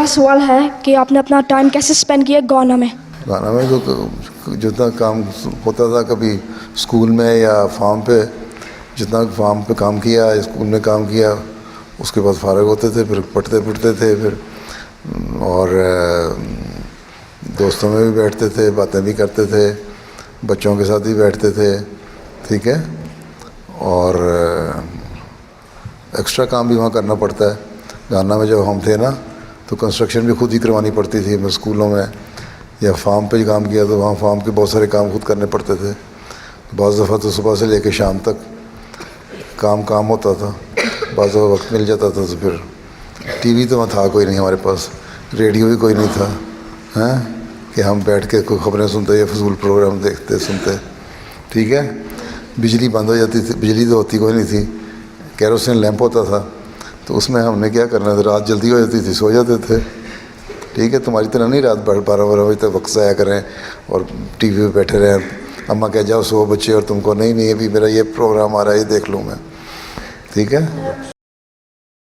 سوال ہے کہ آپ نے اپنا ٹائم کیسے اسپینڈ کیا گانا میں؟ گانا میں تو جتنا کام ہوتا تھا، کبھی اسکول میں یا فارم پہ، جتنا فارم پہ کام کیا، اسکول میں کام کیا، اس کے بعد فارغ ہوتے تھے، پھر پڑھتے تھے، پھر اور دوستوں میں بھی بیٹھتے تھے، باتیں بھی کرتے تھے، بچوں کے ساتھ بھی بیٹھتے تھے، ٹھیک ہے، اور ایکسٹرا کام بھی وہاں کرنا پڑتا ہے۔ گانا میں جب ہم تھے نا تو کنسٹرکشن بھی خود ہی کروانی پڑتی تھی، میں اسکولوں میں یا فارم پہ ہی کام کیا تو وہاں فارم کے بہت سارے کام خود کرنے پڑتے تھے۔ بعض دفعہ تو صبح سے لے کے شام تک کام ہوتا تھا، بعض دفعہ وقت مل جاتا تھا تو پھر ٹی وی تو تھا کوئی نہیں ہمارے پاس، ریڈیو بھی کوئی نہیں تھا، ہاں، کہ ہم بیٹھ کے کوئی خبریں سنتے یا فضول پروگرام دیکھتے سنتے، ٹھیک ہے۔ بجلی بند ہو جاتی تھی، بجلی تو ہوتی کوئی نہیں تھی، کیروسین لیمپ ہوتا تھا، تو اس میں ہم نے کیا کرنا تھا، رات جلدی ہو جاتی تھی، سو جاتے تھے، ٹھیک ہے۔ تمہاری طرح نہیں رات 12 بجے تک وقت ضائع کریں اور ٹی وی پہ بیٹھے رہیں، اماں کہہ جاؤ سو بچے، اور تم کو نہیں ابھی میرا یہ پروگرام آ رہا ہے، یہ دیکھ لوں میں، ٹھیک ہے۔